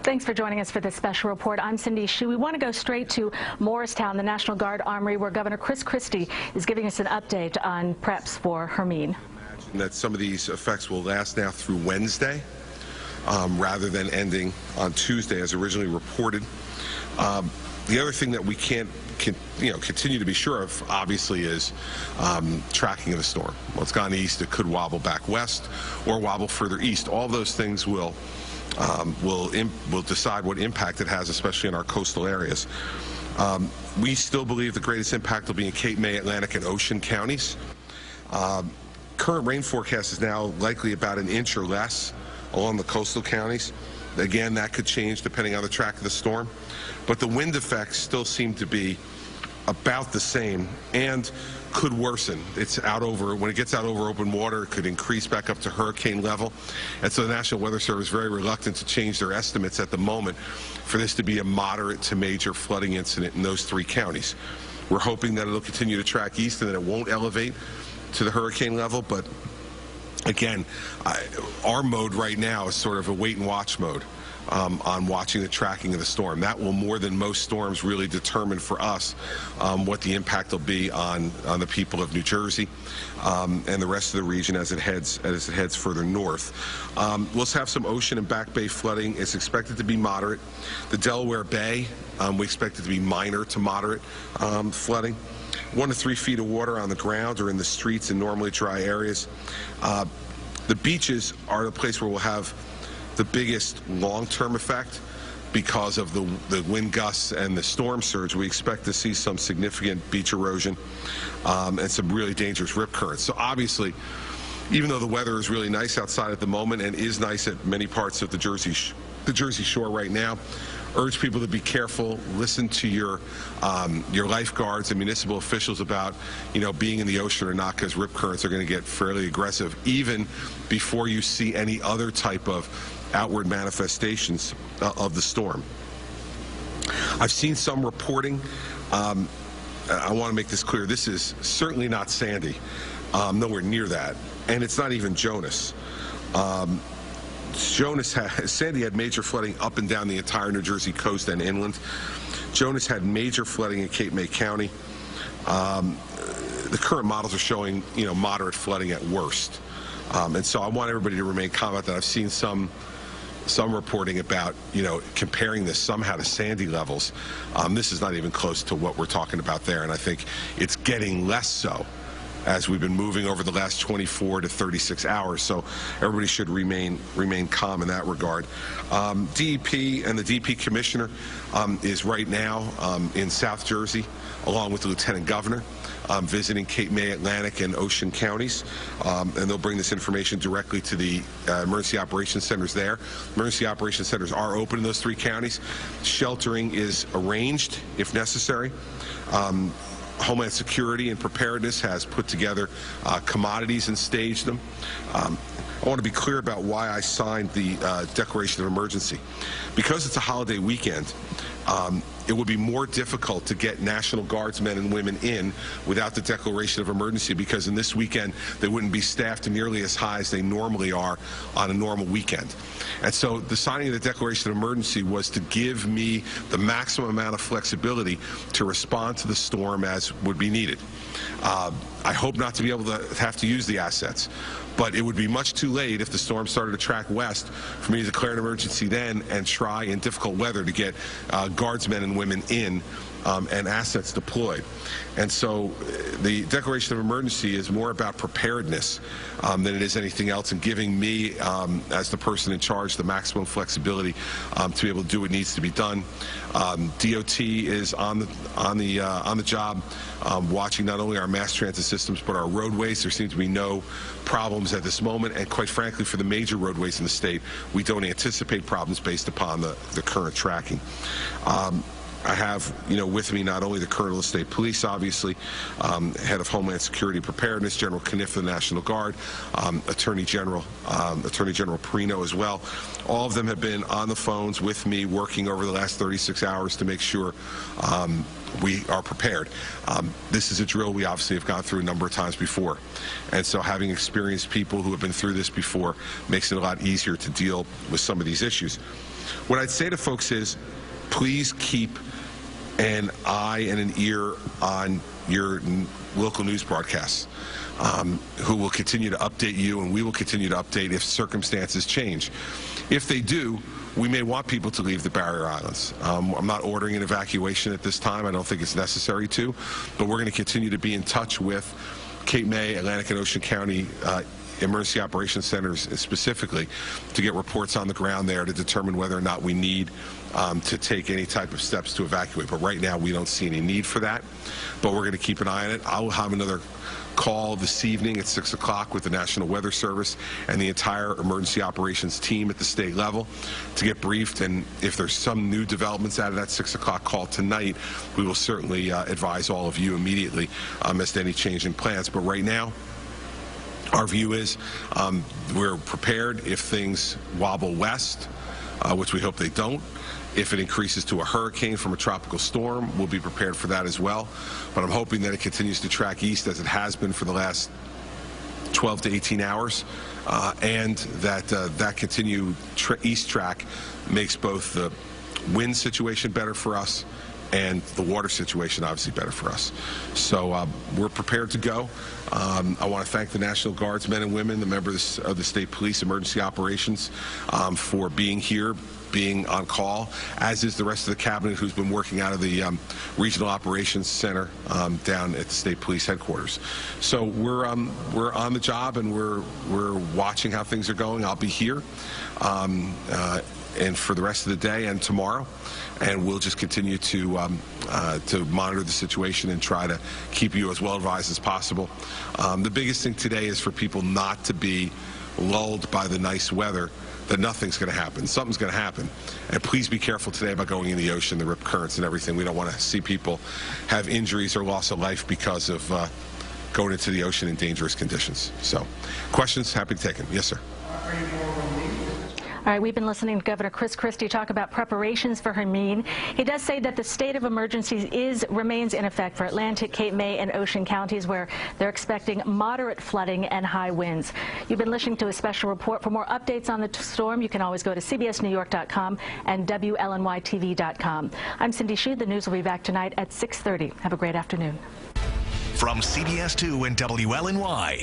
Thanks for joining us for this special report. I'm Cindy Hsu. We want to go straight to Morristown, the National Guard Armory, where Governor Chris Christie is giving us an update on preps for Hermine. Imagine that some of these effects will last now through Wednesday, rather than ending on Tuesday as originally reported. The other thing that we can't continue to be sure of, obviously, is tracking of the storm. Well, it's gone east. It could wobble back west or wobble further east. All of those things will decide what impact it has, especially in our coastal areas. We still believe the greatest impact will be in Cape May, Atlantic, and Ocean counties. Current rain forecast is now likely about an inch or less along the coastal counties. Again, that could change depending on the track of the storm. But the wind effects still seem to be about the same and could worsen. When it gets out over open water, it could increase back up to hurricane level. And so the National Weather Service is very reluctant to change their estimates at the moment for this to be a moderate to major flooding incident in those three counties. We're hoping that it'll continue to track east and that it won't elevate to the hurricane level, but again, our mode right now is sort of a wait and watch mode on watching the tracking of the storm. That will, more than most storms, really determine for us what the impact will be on the people of New Jersey and the rest of the region as it heads further north. We'll have some ocean and back bay flooding. It's expected to be moderate. The Delaware Bay, we expect it to be minor to moderate flooding. 1 to 3 feet of water on the ground or in the streets in normally dry areas. The beaches are the place where we'll have the biggest long-term effect because of the wind gusts and the storm surge. We expect to see some significant beach erosion and some really dangerous rip currents. So obviously, even though the weather is really nice outside at the moment and is nice at many parts of the Jersey Shore right now, urge people to be careful. Listen to your lifeguards and municipal officials about being in the ocean or not, because rip currents are going to get fairly aggressive even before you see any other type of outward manifestations of the storm. I've seen some reporting. I want to make this clear. This is certainly not Sandy, nowhere near that, and it's not even Jonas. Sandy had major flooding up and down the entire New Jersey coast and inland. Jonas had major flooding in Cape May County. The current models are showing, moderate flooding at worst. And so I want everybody to remain calm about that. I've seen some reporting about, comparing this somehow to Sandy levels. This is not even close to what we're talking about there, and I think it's getting less so as we've been moving over the last 24 to 36 hours. So everybody should remain calm in that regard. DEP and the DEP commissioner is right now in South Jersey, along with the lieutenant governor, visiting Cape May, Atlantic, and Ocean counties, and they'll bring this information directly to the emergency operations centers there. Emergency operations centers are open in those three counties. Sheltering is arranged if necessary. Homeland Security and Preparedness has put together commodities and staged them. I want to be clear about why I signed the Declaration of Emergency. Because it's a holiday weekend, it would be more difficult to get National Guardsmen and women in without the Declaration of Emergency, because in this weekend they wouldn't be staffed nearly as high as they normally are on a normal weekend. And so the signing of the Declaration of Emergency was to give me the maximum amount of flexibility to respond to the storm as would be needed. I hope not to be able to have to use the assets, but it would be much too late if the storm started to track west for me to declare an emergency then and try in difficult weather to get guardsmen and women in and assets deployed. And so the Declaration of Emergency is more about preparedness than it is anything else, and giving me, as the person in charge, the maximum flexibility to be able to do what needs to be done. DOT is on the job, watching not only our mass transit systems but our roadways. There seems to be no problems at this moment, and quite frankly, for the major roadways in the state, we don't anticipate problems based upon the current tracking. I have, with me not only the Colonel of State Police, obviously, Head of Homeland Security Preparedness, General Kniff of the National Guard, Attorney General Perino as well. All of them have been on the phones with me, working over the last 36 hours to make sure we are prepared. This is a drill we obviously have gone through a number of times before, and so having experienced people who have been through this before makes it a lot easier to deal with some of these issues. What I'd say to folks is, please keep an eye and an ear on your local news broadcasts, who will continue to update you, and we will continue to update if circumstances change. If they do, we may want people to leave the barrier islands. I'm not ordering an evacuation at this time. I don't think it's necessary to, but we're going to continue to be in touch with Cape May, Atlantic and Ocean County emergency operations centers specifically to get reports on the ground there to determine whether or not we need to take any type of steps to evacuate. But right now we don't see any need for that, but we're going to keep an eye on it. I'll have another call this evening at 6 o'clock with the National Weather Service and the entire emergency operations team at the state level to get briefed, and if there's some new developments out of that 6 o'clock call tonight, we will certainly advise all of you immediately as to any change in plans. But right now, our view is we're prepared if things wobble west, which we hope they don't. If it increases to a hurricane from a tropical storm, we'll be prepared for that as well. But I'm hoping that it continues to track east as it has been for the last 12 to 18 hours, and that that continued east track makes both the wind situation better for us and the water situation obviously better for us. So we're prepared to go. I want to thank the National Guard's men and women, the members of the State Police Emergency Operations, for being here, being on call, as is the rest of the cabinet who's been working out of the Regional Operations Center down at the State Police Headquarters. So we're on the job, and we're watching how things are going. I'll be here and for the rest of the day and tomorrow, and we'll just continue to monitor the situation and try to keep you as well advised as possible. The biggest thing today is for people not to be lulled by the nice weather that nothing's going to happen. Something's going to happen. And please be careful today about going in the ocean, the rip currents and everything. We don't want to see people have injuries or loss of life because of going into the ocean in dangerous conditions. So, questions? Happy to take them. Yes, sir. All right, we've been listening to Governor Chris Christie talk about preparations for Hermine. He does say that the state of emergency remains in effect for Atlantic, Cape May, and Ocean counties, where they're expecting moderate flooding and high winds. You've been listening to a special report. For more updates on the storm, you can always go to cbsnewyork.com and WLNYTV.com. I'm Cindy Shi. The news will be back tonight at 6:30. Have a great afternoon. From CBS 2 and WLNY.